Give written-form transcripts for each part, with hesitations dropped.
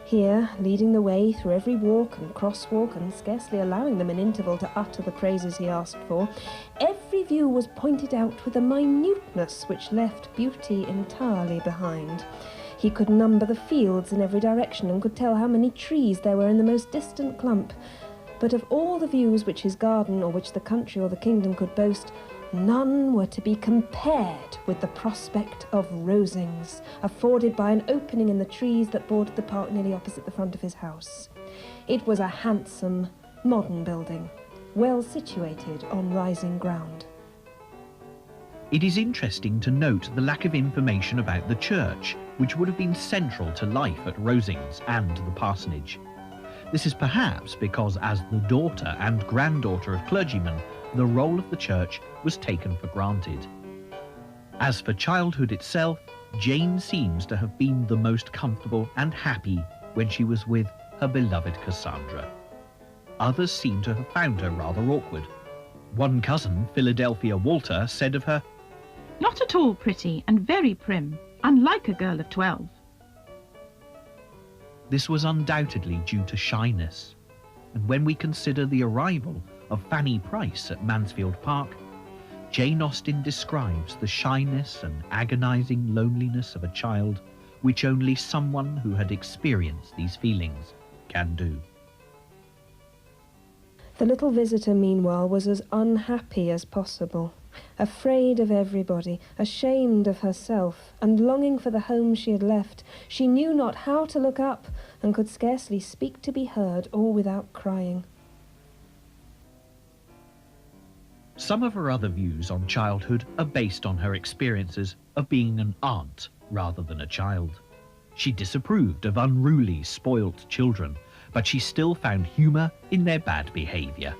Here, leading the way through every walk and crosswalk and scarcely allowing them an interval to utter the praises he asked for, every view was pointed out with a minuteness which left beauty entirely behind. He could number the fields in every direction and could tell how many trees there were in the most distant clump. But of all the views which his garden or which the country or the kingdom could boast, none were to be compared with the prospect of Rosings, afforded by an opening in the trees that bordered the park nearly opposite the front of his house. It was a handsome, modern building, well situated on rising ground. It is interesting to note the lack of information about the church, which would have been central to life at Rosings and the parsonage. This is perhaps because, as the daughter and granddaughter of clergymen, the role of the church was taken for granted. As for childhood itself, Jane seems to have been the most comfortable and happy when she was with her beloved Cassandra. Others seem to have found her rather awkward. One cousin, Philadelphia Walter, said of her, "Not at all pretty and very prim, unlike a girl of 12. This was undoubtedly due to shyness, and when we consider the arrival of Fanny Price at Mansfield Park, Jane Austen describes the shyness and agonizing loneliness of a child which only someone who had experienced these feelings can do. The little visitor, meanwhile, was as unhappy as possible, afraid of everybody, ashamed of herself, and longing for the home she had left. She knew not how to look up, and could scarcely speak to be heard, or without crying. Some of her other views on childhood are based on her experiences of being an aunt rather than a child. She disapproved of unruly, spoilt children, but she still found humour in their bad behaviour.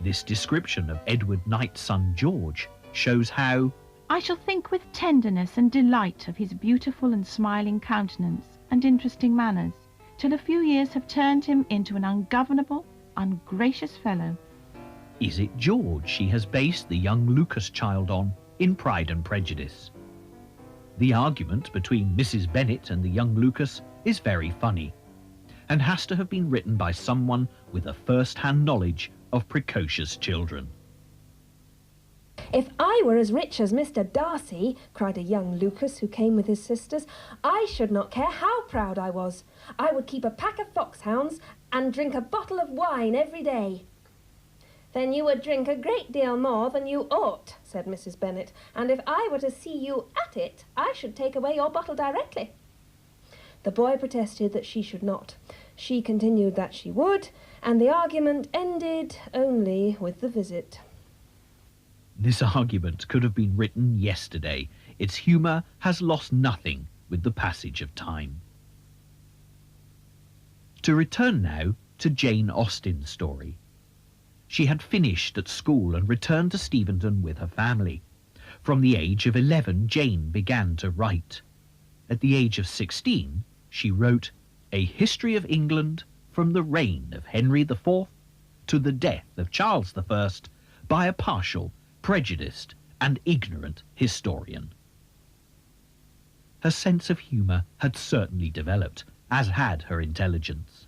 This description of Edward Knight's son George shows how I shall think with tenderness and delight of his beautiful and smiling countenance and interesting manners, till a few years have turned him into an ungovernable, ungracious fellow. Is it George she has based the young Lucas child on in Pride and Prejudice? The argument between Mrs. Bennet and the young Lucas is very funny, and has to have been written by someone with a first-hand knowledge of precocious children. "If I were as rich as Mr. Darcy," cried a young Lucas who came with his sisters, "I should not care how proud I was. I would keep a pack of foxhounds and drink a bottle of wine every day." "Then you would drink a great deal more than you ought," said Mrs. Bennet, "and if I were to see you at it, I should take away your bottle directly." The boy protested that she should not. She continued that she would, and the argument ended only with the visit. This argument could have been written yesterday. Its humour has lost nothing with the passage of time. To return now to Jane Austen's story. She had finished at school and returned to Steventon with her family. From the age of 11, Jane began to write. At the age of 16, she wrote A History of England from the reign of Henry IV to the death of Charles I by a partial, prejudiced and ignorant historian. Her sense of humour had certainly developed, as had her intelligence.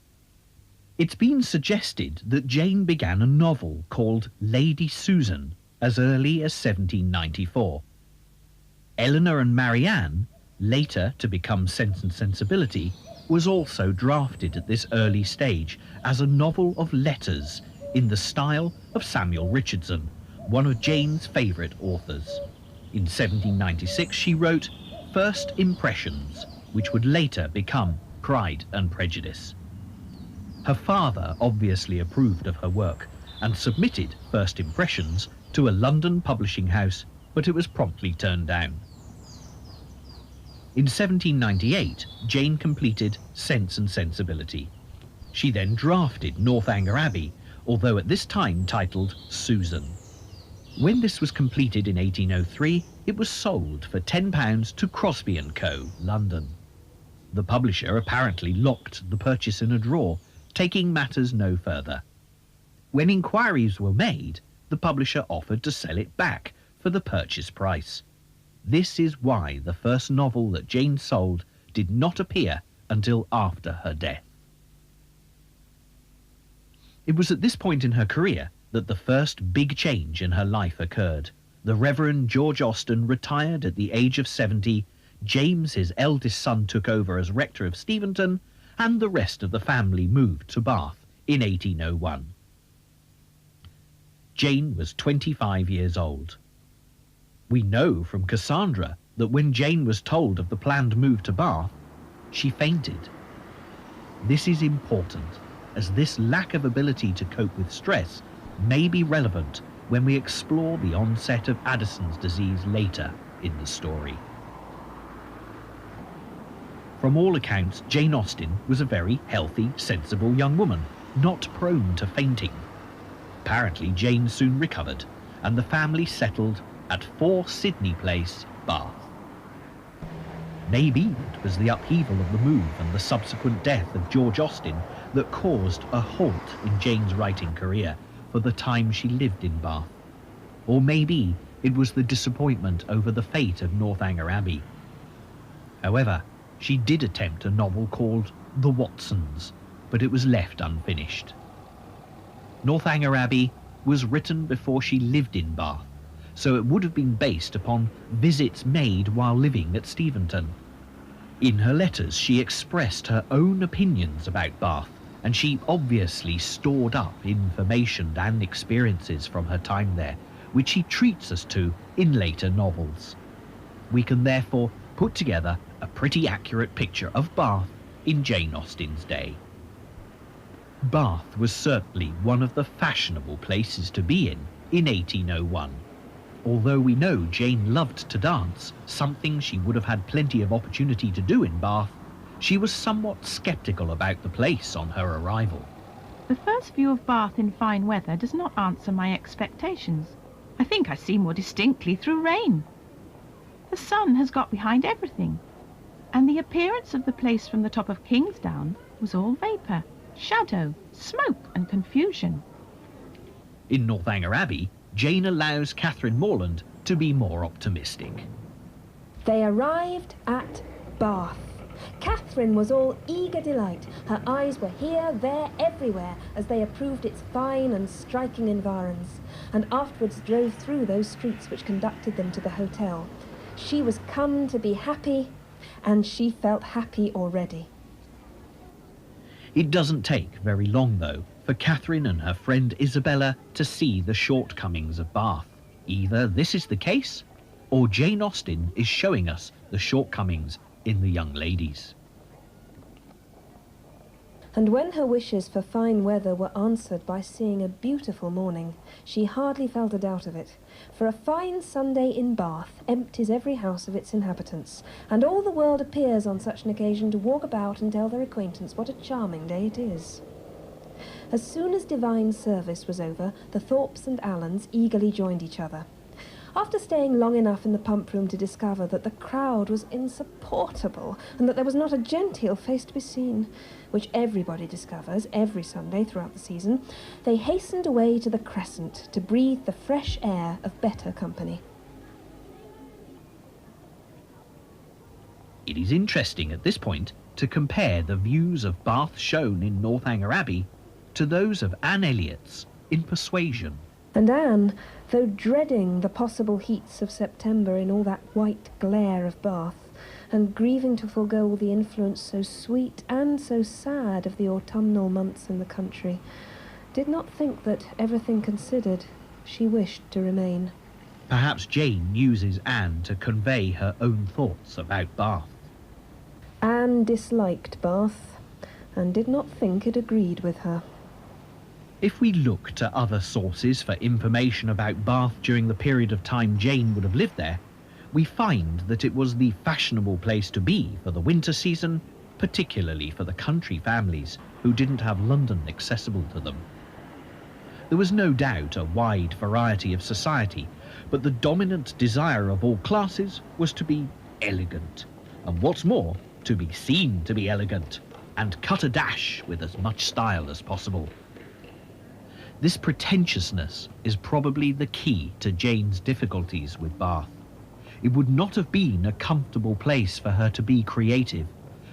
It's been suggested that Jane began a novel called Lady Susan as early as 1794. Eleanor and Marianne, later to become Sense and Sensibility, was also drafted at this early stage as a novel of letters in the style of Samuel Richardson, one of Jane's favourite authors. In 1796 she wrote First Impressions, which would later become Pride and Prejudice. Her father obviously approved of her work and submitted First Impressions to a London publishing house, but it was promptly turned down. In 1798, Jane completed Sense and Sensibility. She then drafted Northanger Abbey, although at this time titled Susan. When this was completed in 1803, it was sold for £10 to Crosby & Co., London. The publisher apparently locked the purchase in a drawer, taking matters no further. When inquiries were made, the publisher offered to sell it back for the purchase price. This is why the first novel that Jane sold did not appear until after her death. It was at this point in her career that the first big change in her life occurred. The Reverend George Austen retired at the age of 70, James, his eldest son, took over as rector of Steventon, and the rest of the family moved to Bath in 1801. Jane was 25 years old. We know from Cassandra that when Jane was told of the planned move to Bath, she fainted. This is important, as this lack of ability to cope with stress may be relevant when we explore the onset of Addison's disease later in the story. From all accounts, Jane Austen was a very healthy, sensible young woman, not prone to fainting. Apparently, Jane soon recovered, and the family settled at 4 Sydney Place, Bath. Maybe it was the upheaval of the move and the subsequent death of George Austen that caused a halt in Jane's writing career for the time she lived in Bath. Or maybe it was the disappointment over the fate of Northanger Abbey. However, she did attempt a novel called The Watsons, but it was left unfinished. Northanger Abbey was written before she lived in Bath, so it would have been based upon visits made while living at Steventon. In her letters, she expressed her own opinions about Bath, and she obviously stored up information and experiences from her time there, which she treats us to in later novels. We can therefore put together a pretty accurate picture of Bath in Jane Austen's day. Bath was certainly one of the fashionable places to be in 1801. Although we know Jane loved to dance, something she would have had plenty of opportunity to do in Bath, she was somewhat sceptical about the place on her arrival. The first view of Bath in fine weather does not answer my expectations. I think I see more distinctly through rain. The sun has got behind everything, and the appearance of the place from the top of Kingsdown was all vapour, shadow, smoke and confusion. In Northanger Abbey, Jane allows Catherine Morland to be more optimistic. They arrived at Bath. Catherine was all eager delight. Her eyes were here, there, everywhere, as they approved its fine and striking environs, and afterwards drove through those streets which conducted them to the hotel. She was come to be happy, and she felt happy already. It doesn't take very long, though, for Catherine and her friend Isabella to see the shortcomings of Bath. Either this is the case, or Jane Austen is showing us the shortcomings in the young ladies. And when her wishes for fine weather were answered by seeing a beautiful morning, she hardly felt a doubt of it. For a fine Sunday in Bath empties every house of its inhabitants, and all the world appears on such an occasion to walk about and tell their acquaintance what a charming day it is. As soon as divine service was over, the Thorpes and Allens eagerly joined each other. After staying long enough in the pump room to discover that the crowd was insupportable and that there was not a genteel face to be seen, which everybody discovers every Sunday throughout the season, they hastened away to the Crescent to breathe the fresh air of better company. It is interesting at this point to compare the views of Bath shown in Northanger Abbey to those of Anne Elliot's in Persuasion. And Anne, though dreading the possible heats of September in all that white glare of Bath, and grieving to forego all the influence so sweet and so sad of the autumnal months in the country, did not think that, everything considered, she wished to remain. Perhaps Jane uses Anne to convey her own thoughts about Bath. Anne disliked Bath, and did not think it agreed with her. If we look to other sources for information about Bath during the period of time Jane would have lived there, we find that it was the fashionable place to be for the winter season, particularly for the country families who didn't have London accessible to them. There was no doubt a wide variety of society, but the dominant desire of all classes was to be elegant, and what's more, to be seen to be elegant, and cut a dash with as much style as possible. This pretentiousness is probably the key to Jane's difficulties with Bath. It would not have been a comfortable place for her to be creative,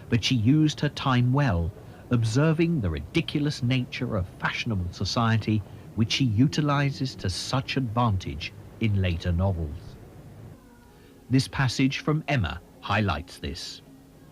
but she used her time well, observing the ridiculous nature of fashionable society, which she utilizes to such advantage in later novels. This passage from Emma highlights this.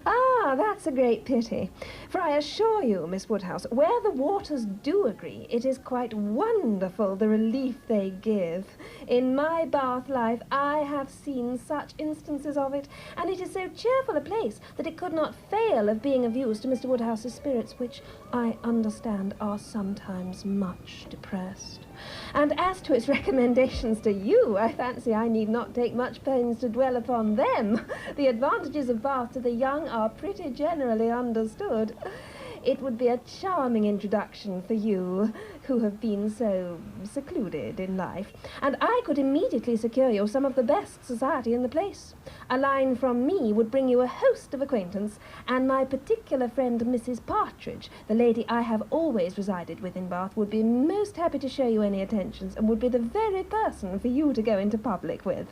Ah, that's a great pity. For I assure you, Miss Woodhouse, where the waters do agree, it is quite wonderful the relief they give. In my Bath life, I have seen such instances of it, and it is so cheerful a place that it could not fail of being of use to Mr. Woodhouse's spirits, which I understand are sometimes much depressed. And as to its recommendations to you, I fancy I need not take much pains to dwell upon them. The advantages of Bath to the young are pretty generally understood. It would be a charming introduction for you, who have been so secluded in life, and I could immediately secure you some of the best society in the place. A line from me would bring you a host of acquaintance, and my particular friend Mrs. Partridge, the lady I have always resided with in Bath, would be most happy to show you any attentions, and would be the very person for you to go into public with.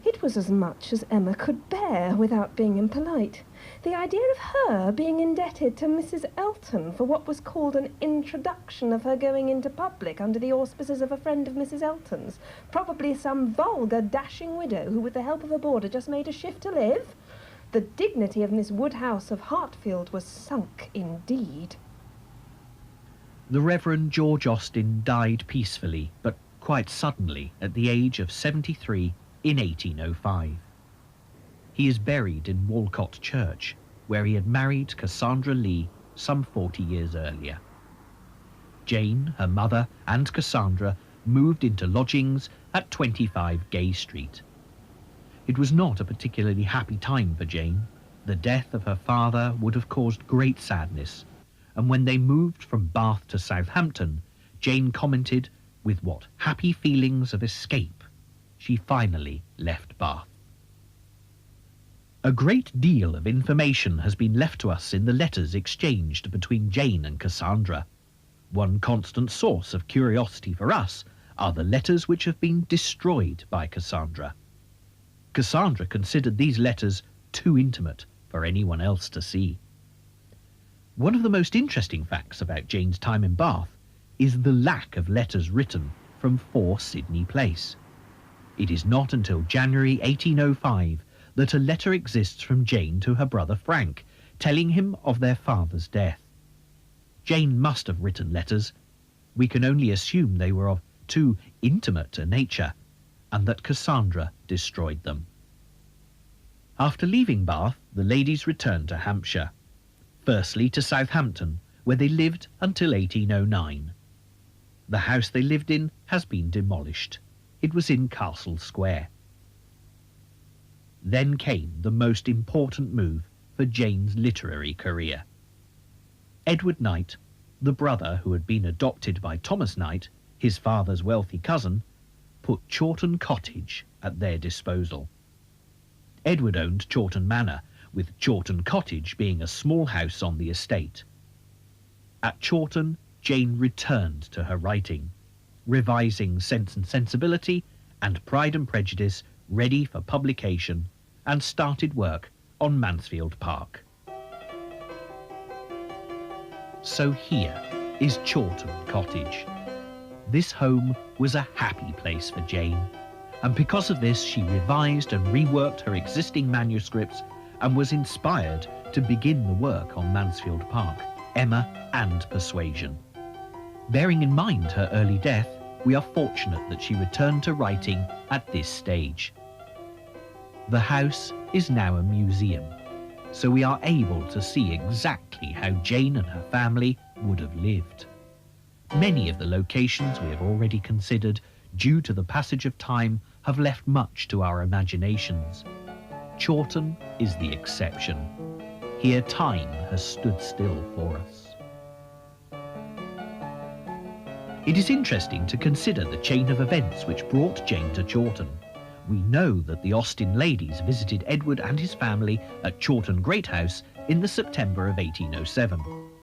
It was as much as Emma could bear without being impolite. The idea of her being indebted to Mrs. Elton for what was called an introduction of her going into public under the auspices of a friend of Mrs. Elton's, probably some vulgar, dashing widow who, with the help of a boarder, just made a shift to live. The dignity of Miss Woodhouse of Hartfield was sunk indeed. The Reverend George Austen died peacefully, but quite suddenly, at the age of 73 in 1805. He is buried in Walcot Church, where he had married Cassandra Lee some 40 years earlier. Jane, her mother, and Cassandra moved into lodgings at 25 Gay Street. It was not a particularly happy time for Jane. The death of her father would have caused great sadness, and when they moved from Bath to Southampton, Jane commented with what happy feelings of escape she finally left Bath. A great deal of information has been left to us in the letters exchanged between Jane and Cassandra. One constant source of curiosity for us are the letters which have been destroyed by Cassandra. Cassandra considered these letters too intimate for anyone else to see. One of the most interesting facts about Jane's time in Bath is the lack of letters written from 4 Sydney Place. It is not until January 1805 that a letter exists from Jane to her brother Frank, telling him of their father's death. Jane must have written letters. We can only assume they were of too intimate a nature, and that Cassandra destroyed them. After leaving Bath, the ladies returned to Hampshire. Firstly to Southampton, where they lived until 1809. The house they lived in has been demolished. It was in Castle Square. Then came the most important move for Jane's literary career. Edward Knight, the brother who had been adopted by Thomas Knight, his father's wealthy cousin, put Chawton Cottage at their disposal. Edward owned Chawton Manor, with Chawton Cottage being a small house on the estate. At Chawton, Jane returned to her writing, revising Sense and Sensibility and Pride and Prejudice ready for publication, and started work on Mansfield Park. So here is Chawton Cottage. This home was a happy place for Jane, and because of this she revised and reworked her existing manuscripts and was inspired to begin the work on Mansfield Park, Emma and Persuasion. Bearing in mind her early death, we are fortunate that she returned to writing at this stage. The house is now a museum, so we are able to see exactly how Jane and her family would have lived. Many of the locations we have already considered, due to the passage of time, have left much to our imaginations. Chawton is the exception. Here time has stood still for us. It is interesting to consider the chain of events which brought Jane to Chawton. We know that the Austen ladies visited Edward and his family at Chawton Great House in the September of 1807.